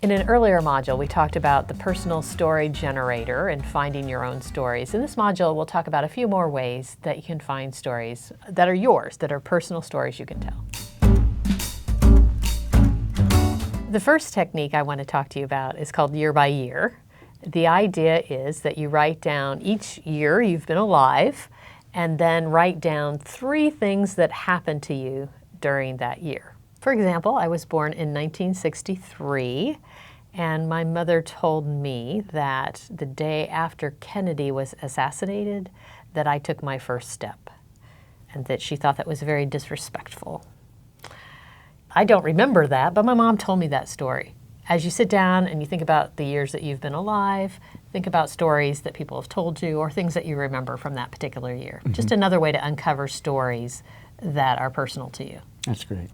In an earlier module, we talked about the personal story generator and finding your own stories. In this module, we'll talk about a few more ways that you can find stories that are yours, that are personal stories you can tell. The first technique I want to talk to you about is called year by year. The idea is that you write down each year you've been alive and then write down 3 things that happened to you during that year. For example, I was born in 1963, and my mother told me that the day after Kennedy was assassinated, that I took my first step, and that she thought that was very disrespectful. I don't remember that, but my mom told me that story. As you sit down and you think about the years that you've been alive, think about stories that people have told you or things that you remember from that particular year. Mm-hmm. Just another way to uncover stories that are personal to you. That's great.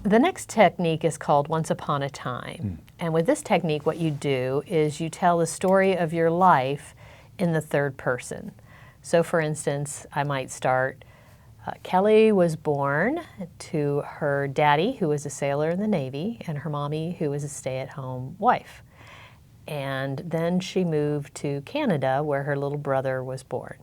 The next technique is called Once Upon a Time. And with this technique, what you do is you tell the story of your life in the third person. So for instance, I might start, Kelly was born to her daddy, who was a sailor in the Navy, and her mommy, who was a stay-at-home wife. And then she moved to Canada, where her little brother was born.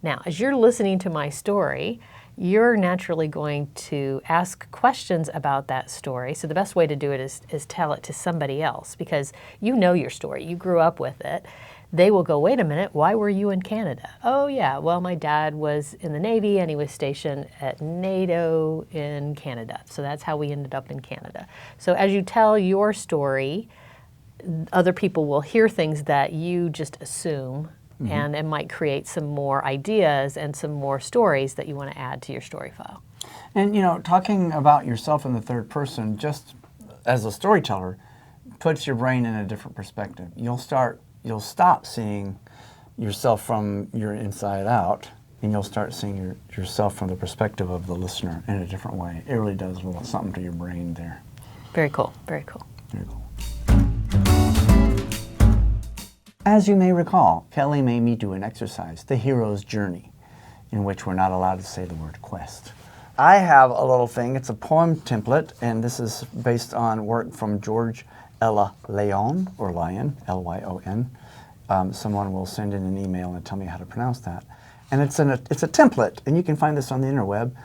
Now, as you're listening to my story, you're naturally going to ask questions about that story. So the best way to do it is tell it to somebody else, because you know your story. You grew up with it. They will go, wait a minute, why were you in Canada? Oh yeah, well my dad was in the Navy and he was stationed at NATO in Canada. So that's how we ended up in Canada. So as you tell your story, other people will hear things that you just assume. Mm-hmm. And it might create some more ideas and some more stories that you want to add to your story file. And you know, talking about yourself in the third person, just as a storyteller, puts your brain in a different perspective. You'll stop seeing yourself from your inside out, and you'll start seeing yourself from the perspective of the listener in a different way. It really does a little something to your brain there. Very cool, very cool. Very cool. As you may recall, Kelly made me do an exercise, The Hero's Journey, in which we're not allowed to say the word quest. I have a little thing, it's a poem template, and this is based on work from George Ella Lyon, or Lyon, L-Y-O-N. Someone will send in an email and tell me how to pronounce that. And it's a template, and you can find this on the interweb.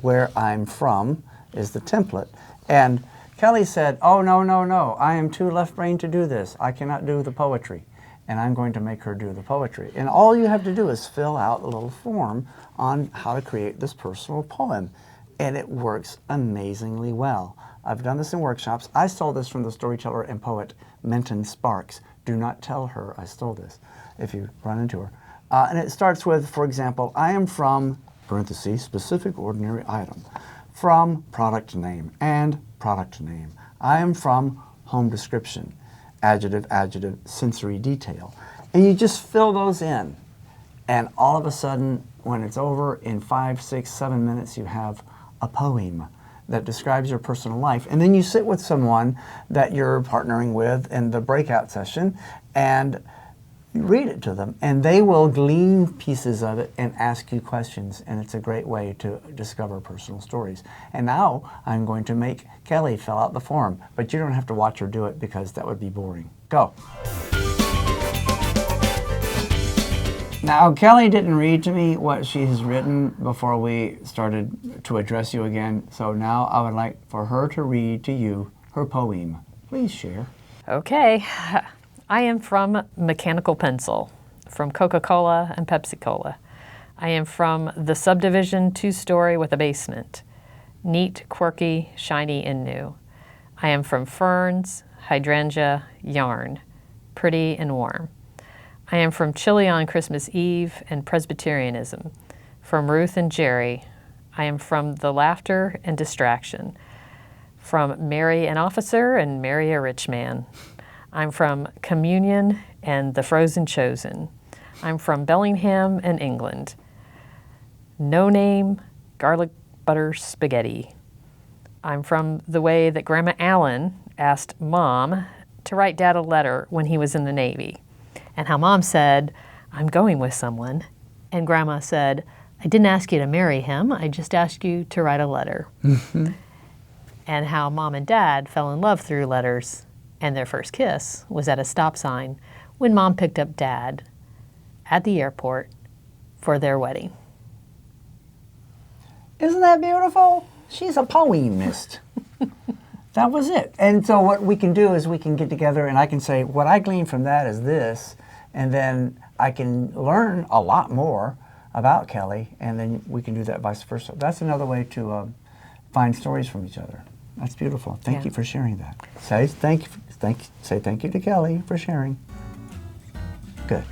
Where I'm from is the template. And Kelly said, oh, no, I am too left-brained to do this. I cannot do the poetry. And I'm going to make her do the poetry. And all you have to do is fill out a little form on how to create this personal poem. And it works amazingly well. I've done this in workshops. I stole this from the storyteller and poet Menton Sparks. Do not tell her I stole this if you run into her. And it starts with, for example, I am from, parentheses, specific ordinary item, from product name and product name. I am from home description. Adjective, adjective, sensory detail. And you just fill those in. And all of a sudden, when it's over, in 5, 6, 7 minutes, you have a poem that describes your personal life. And then you sit with someone that you're partnering with in the breakout session and you read it to them. And they will glean pieces of it and ask you questions. And it's a great way to discover personal stories. And now I'm going to make Kelly fill out the form. But you don't have to watch her do it because that would be boring. Go. Now, Kelly didn't read to me what she has written before we started to address you again. So now I would like for her to read to you her poem. Please share. Okay. I am from Mechanical Pencil, from Coca-Cola and Pepsi-Cola. I am from the subdivision 2-story with a basement. Neat, quirky, shiny, and new. I am from ferns, hydrangea, yarn. Pretty and warm. I am from Chili on Christmas Eve and Presbyterianism. From Ruth and Jerry. I am from the laughter and distraction. From Marry an Officer and Marry a Rich Man. I'm from Communion and the Frozen Chosen. I'm from Bellingham and England. No name, garlic butter spaghetti. I'm from the way that Grandma Allen asked Mom to write Dad a letter when he was in the Navy. And how Mom said, I'm going with someone. And Grandma said, I didn't ask you to marry him, I just asked you to write a letter. and how mom and dad fell in love through letters, and their first kiss was at a stop sign when mom picked up dad at the airport for their wedding. Isn't that beautiful? She's a poemist. That was it. And so what we can do is we can get together and I can say, what I gleaned from that is this, and then I can learn a lot more about Kelly, and then we can do that vice versa. That's another way to find stories from each other. That's beautiful. Thank you for sharing that. Say thank you to Kelly for sharing. Good.